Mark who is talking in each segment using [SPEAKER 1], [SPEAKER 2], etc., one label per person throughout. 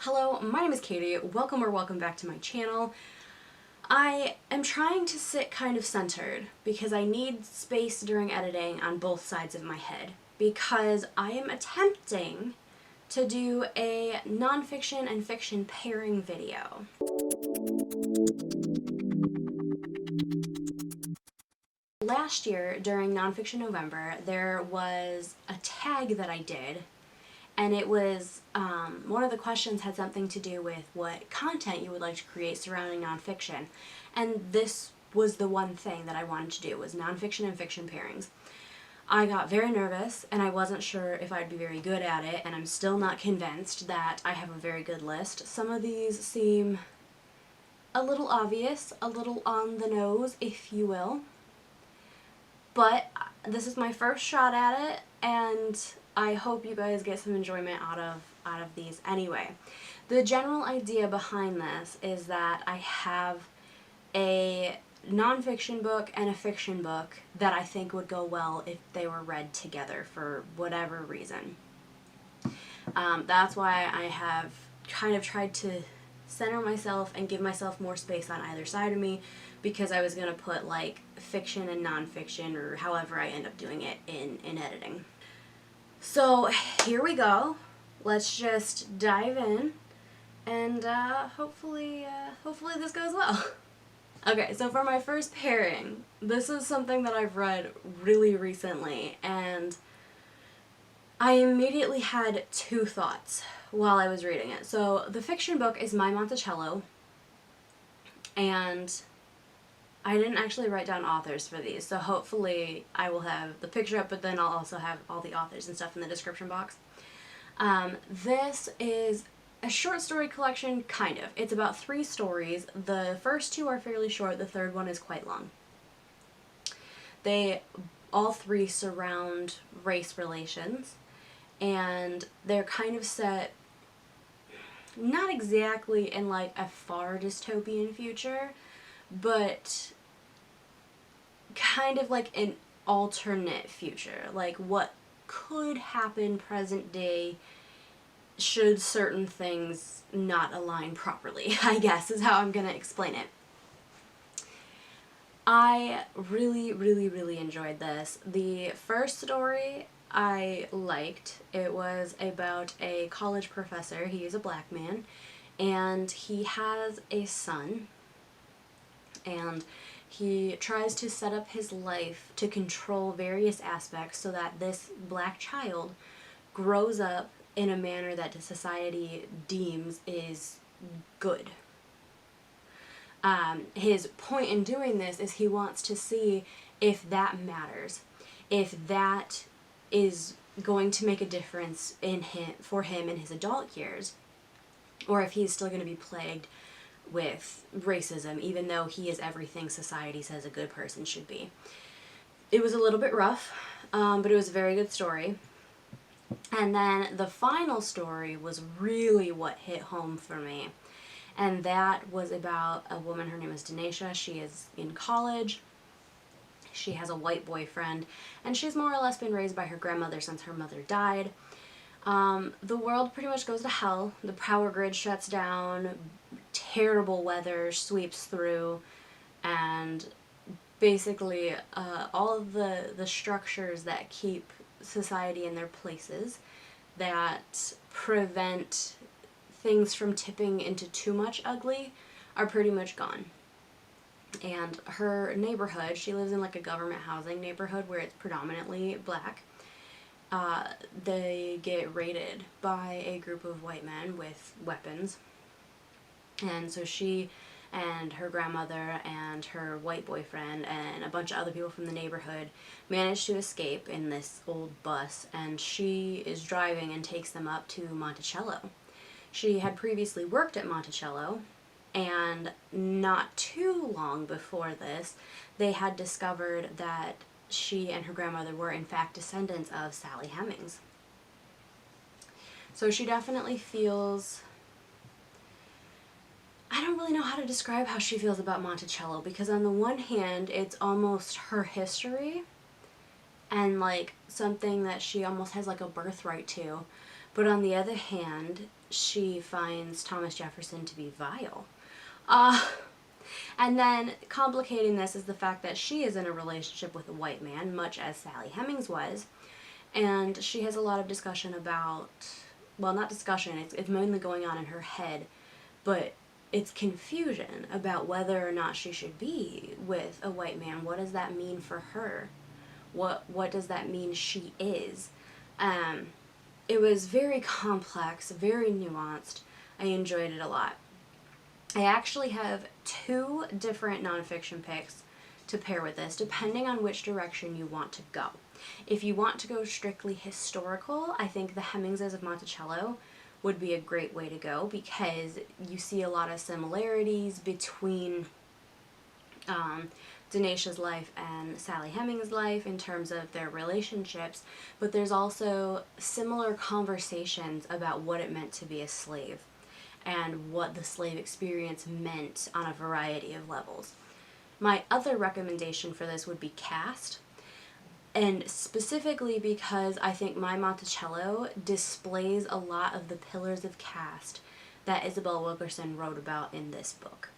[SPEAKER 1] Hello, my name is Katie. Welcome or welcome back to my channel. I am trying to sit kind of centered because I need space during editing on both sides of my head because I am attempting to do a nonfiction and fiction pairing video. Last year during Nonfiction November there was a tag that I did, and it was, one of the questions had something to do with what content you would like to create surrounding nonfiction. And this was the one thing that I wanted to do, was nonfiction and fiction pairings. I got very nervous, and I wasn't sure if I'd be very good at it, and I'm still not convinced that I have a very good list. Some of these seem a little obvious, a little on the nose, if you will. But this is my first shot at it, and I hope you guys get some enjoyment out of these anyway. The general idea behind this is that I have a nonfiction book and a fiction book that I think would go well if they were read together for whatever reason. That's why I have kind of tried to center myself and give myself more space on either side of me, because I was going to put like fiction and nonfiction, or however I end up doing it in editing. So here we go. Let's just dive in, and hopefully this goes well. Okay, so for my first pairing, this is something that I've read really recently, and I immediately had two thoughts while I was reading it. So the fiction book is My Monticello, and I didn't actually write down authors for these, so hopefully I will have the picture up, but then I'll also have all the authors and stuff in the description box. This is a short story collection, kind of. It's about 3 stories. The first 2 are fairly short, the third one is quite long. They all 3 surround race relations, and they're kind of set not exactly in like a far dystopian future, but kind of like an alternate future, like what could happen present day should certain things not align properly, I guess is how I'm gonna explain it. I really enjoyed this. The first story I liked. It was about a college professor. He is a black man, and he has a son, and he tries to set up his life to control various aspects so that this black child grows up in a manner that the society deems is good. His point in doing this is he wants to see if that matters, if that is going to make a difference for him in his adult years, or if he's still going to be plagued with racism, even though he is everything society says a good person should be. It was a little bit rough, but it was a very good story. And then the final story was really what hit home for me, and that was about a woman. Her name is Denisha. She is in college. She has a white boyfriend, and she's more or less been raised by her grandmother since her mother died. The world pretty much goes to hell. The power grid shuts down, terrible weather sweeps through, and basically all of the structures that keep society in their places, that prevent things from tipping into too much ugly, are pretty much gone. And her neighborhood, she lives in like a government housing neighborhood where it's predominantly black. They get raided by a group of white men with weapons, and so she and her grandmother and her white boyfriend and a bunch of other people from the neighborhood manage to escape in this old bus, and she is driving and takes them up to Monticello. She had previously worked at Monticello, and not too long before this, they had discovered that she and her grandmother were in fact descendants of Sally Hemings. So she definitely feels, I don't really know how to describe how she feels about Monticello, because on the one hand it's almost her history and like something that she almost has like a birthright to, but on the other hand she finds Thomas Jefferson to be vile. And then complicating this is the fact that she is in a relationship with a white man, much as Sally Hemings was. And she has a lot of discussion about, well, not discussion, it's mainly going on in her head, but it's confusion about whether or not she should be with a white man. What does that mean for her? What does that mean she is? It was very complex, very nuanced. I enjoyed it a lot. I actually have 2 different nonfiction picks to pair with this, depending on which direction you want to go. If you want to go strictly historical, I think the Hemingses of Monticello would be a great way to go, because you see a lot of similarities between Denisha's life and Sally Hemings' life in terms of their relationships, but there's also similar conversations about what it meant to be a slave and what the slave experience meant on a variety of levels. My other recommendation for this would be Caste, and specifically because I think my Monticello displays a lot of the pillars of caste that Isabel Wilkerson wrote about in this book.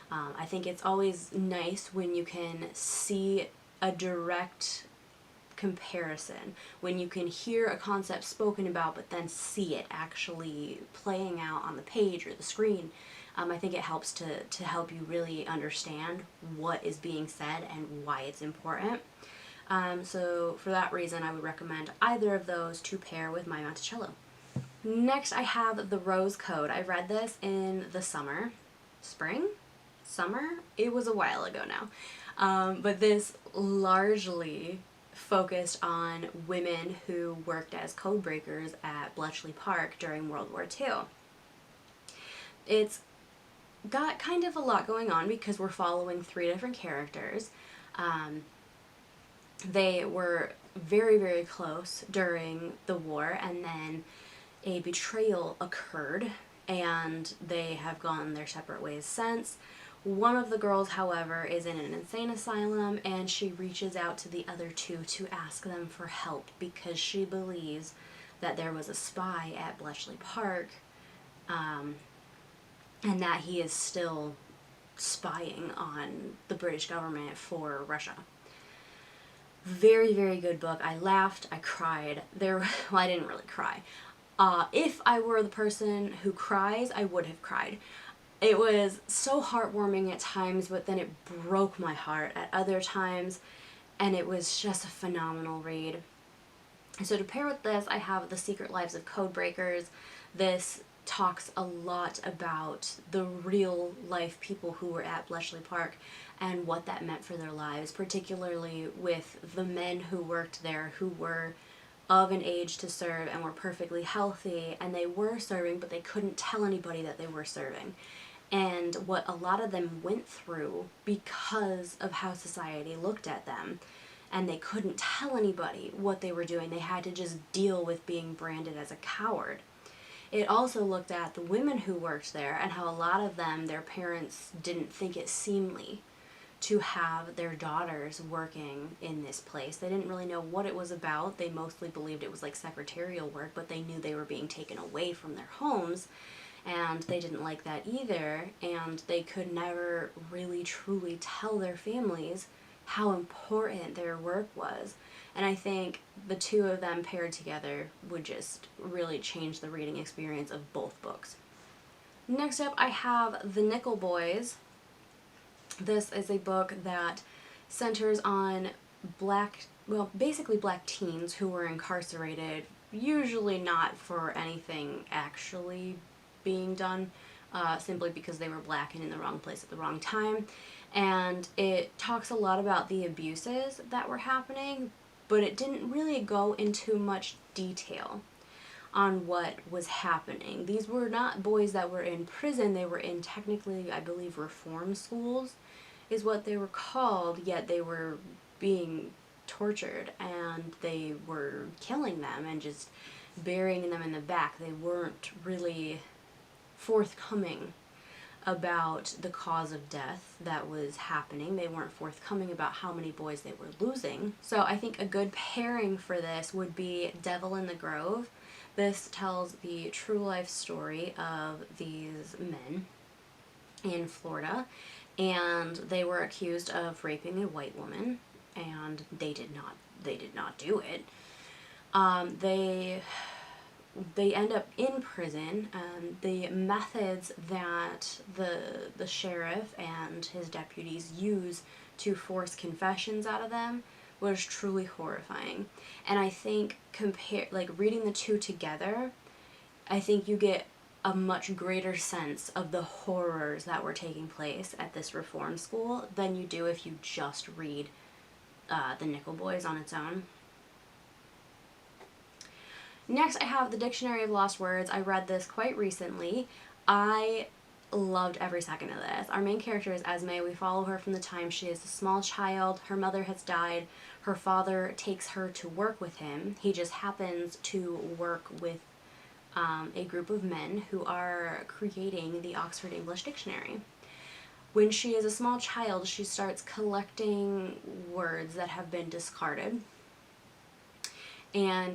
[SPEAKER 1] I think it's always nice when you can see a direct comparison, when you can hear a concept spoken about but then see it actually playing out on the page or the screen. I think it helps to help you really understand what is being said and why it's important. So for that reason, I would recommend either of those to pair with my Monticello. Next, I have The Rose Code. I read this in the summer. Summer? It was a while ago now. But this largely focused on women who worked as codebreakers at Bletchley Park during World War II. It's got kind of a lot going on because we're following 3 different characters. They were very, very close during the war, and then a betrayal occurred, and they have gone their separate ways since. One of the girls, however, is in an insane asylum, and she reaches out to the other 2 to ask them for help because she believes that there was a spy at Bletchley Park, and that he is still spying on the British government for Russia. Very, very good book. I laughed, I cried. Well, I didn't really cry. If I were the person who cries, I would have cried. It was so heartwarming at times, but then it broke my heart at other times, and it was just a phenomenal read. So to pair with this, I have The Secret Lives of Codebreakers. This talks a lot about the real life people who were at Bletchley Park and what that meant for their lives, particularly with the men who worked there who were of an age to serve and were perfectly healthy, and they were serving, but they couldn't tell anybody that they were serving. And what a lot of them went through because of how society looked at them, and they couldn't tell anybody what they were doing. They had to just deal with being branded as a coward. It also looked at the women who worked there and how a lot of them, their parents didn't think it seemly to have their daughters working in this place. They didn't really know what it was about. They mostly believed it was like secretarial work, but they knew they were being taken away from their homes, and they didn't like that either, and they could never really truly tell their families how important their work was. And I think the 2 of them paired together would just really change the reading experience of both books. Next up, I have The Nickel Boys. This is a book that centers on basically black teens who were incarcerated, usually not for anything actually being done, simply because they were black and in the wrong place at the wrong time. And it talks a lot about the abuses that were happening, but it didn't really go into much detail on what was happening. These were not boys that were in prison. They were in, technically, I believe, reform schools is what they were called, yet they were being tortured, and they were killing them and just burying them in the back. They weren't really forthcoming about the cause of death that was happening. They weren't forthcoming about how many boys they were losing. So I think a good pairing for this would be Devil in the Grove This tells the true life story of these men in Florida, and they were accused of raping a white woman, and they did not do it. They end up in prison. The methods that the sheriff and his deputies use to force confessions out of them was truly horrifying. And I think reading the two together, I think you get a much greater sense of the horrors that were taking place at this reform school than you do if you just read the Nickel Boys on its own. Next, I have the Dictionary of Lost Words. I read this quite recently. I loved every second of this. Our main character is Esme. We follow her from the time she is a small child. Her mother has died. Her father takes her to work with him. He just happens to work with a group of men who are creating the Oxford English Dictionary. When she is a small child, she starts collecting words that have been discarded. And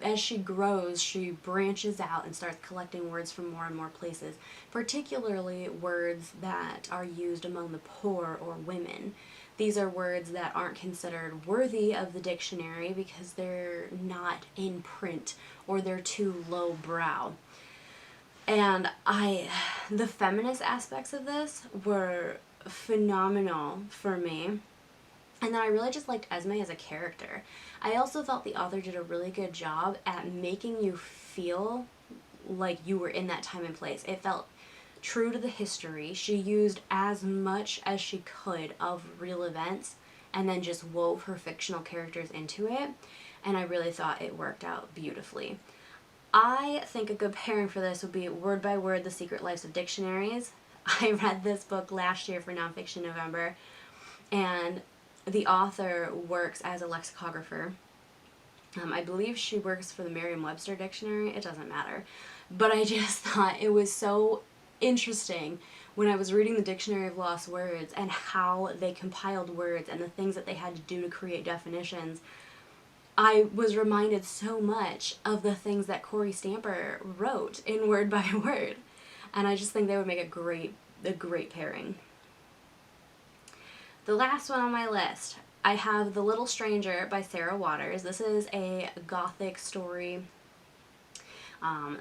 [SPEAKER 1] as she grows, she branches out and starts collecting words from more and more places, particularly words that are used among the poor or women. These are words that aren't considered worthy of the dictionary because they're not in print or they're too lowbrow. And the feminist aspects of this were phenomenal for me. And then I really just liked Esme as a character. I also thought the author did a really good job at making you feel like you were in that time and place. It felt true to the history. She used as much as she could of real events and then just wove her fictional characters into it. And I really thought it worked out beautifully. I think a good pairing for this would be Word by Word, The Secret Lives of Dictionaries. I read this book last year for Nonfiction November, and the author works as a lexicographer. I believe she works for the Merriam-Webster Dictionary. It doesn't matter. But I just thought it was so interesting when I was reading the Dictionary of Lost Words and how they compiled words and the things that they had to do to create definitions. I was reminded so much of the things that Kory Stamper wrote in Word by Word. And I just think they would make a great pairing. The last one on my list, I have The Little Stranger by Sarah Waters. This is a gothic story.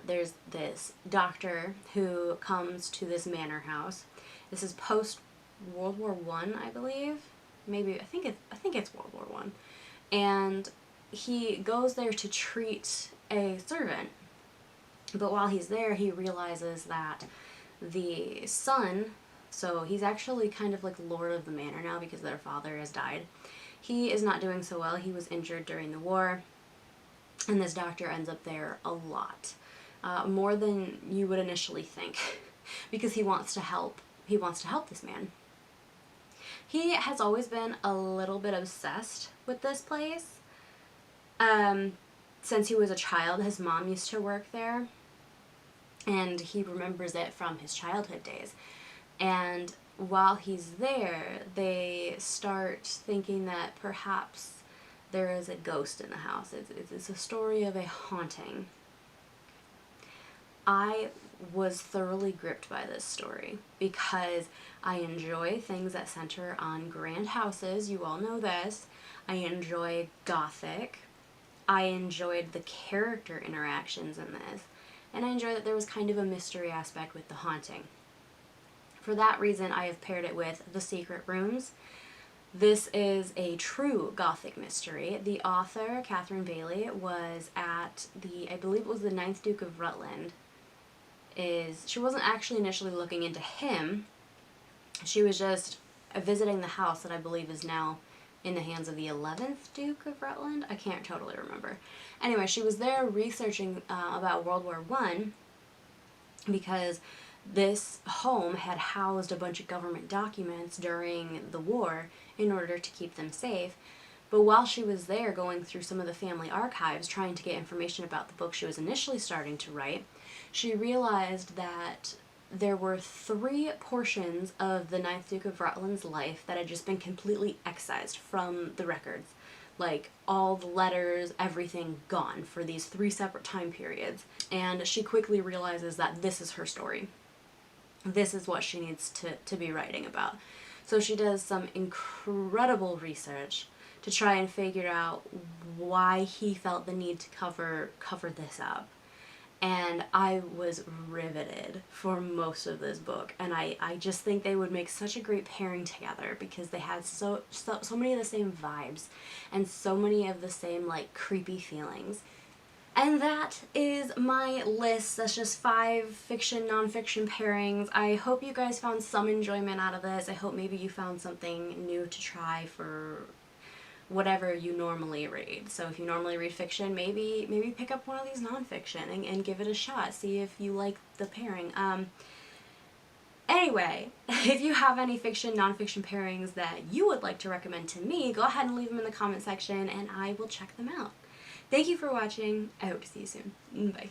[SPEAKER 1] There's this doctor who comes to this manor house. This is post World War I believe. Maybe I think it's World War I. And he goes there to treat a servant. But while he's there, he realizes that the son, so he's actually kind of like lord of the manor now because their father has died. He is not doing so well. He was injured during the war, and this doctor ends up there a lot. More than you would initially think, because he wants to help. He wants to help this man. He has always been a little bit obsessed with this place. Since he was a child, his mom used to work there, and he remembers it from his childhood days. And while he's there, they start thinking that perhaps there is a ghost in the house. It's a story of a haunting. I was thoroughly gripped by this story because I enjoy things that center on grand houses. You all know this. I enjoy gothic. I enjoyed the character interactions in this. And I enjoyed that there was kind of a mystery aspect with the haunting. For that reason, I have paired it with The Secret Rooms. This is a true gothic mystery. The author, Catherine Bailey, was at I believe it was the 9th Duke of Rutland. She wasn't actually initially looking into him. She was just visiting the house that I believe is now in the hands of the 11th Duke of Rutland. I can't totally remember. Anyway, she was there researching about World War I because this home had housed a bunch of government documents during the war in order to keep them safe. But while she was there going through some of the family archives trying to get information about the book she was initially starting to write, she realized that there were 3 portions of the 9th Duke of Rutland's life that had just been completely excised from the records. like all the letters, everything gone for these 3 separate time periods. And she quickly realizes that this is her story. This is what she needs to be writing about. So she does some incredible research to try and figure out why he felt the need to cover this up. And I was riveted for most of this book, and I just think they would make such a great pairing together because they had so many of the same vibes and so many of the same like creepy feelings. And that is my list. That's just 5 fiction, nonfiction pairings. I hope you guys found some enjoyment out of this. I hope maybe you found something new to try for whatever you normally read. So if you normally read fiction, maybe pick up one of these nonfiction and give it a shot. See if you like the pairing. Anyway, if you have any fiction, nonfiction pairings that you would like to recommend to me, go ahead and leave them in the comment section and I will check them out. Thank you for watching. I hope to see you soon. Bye.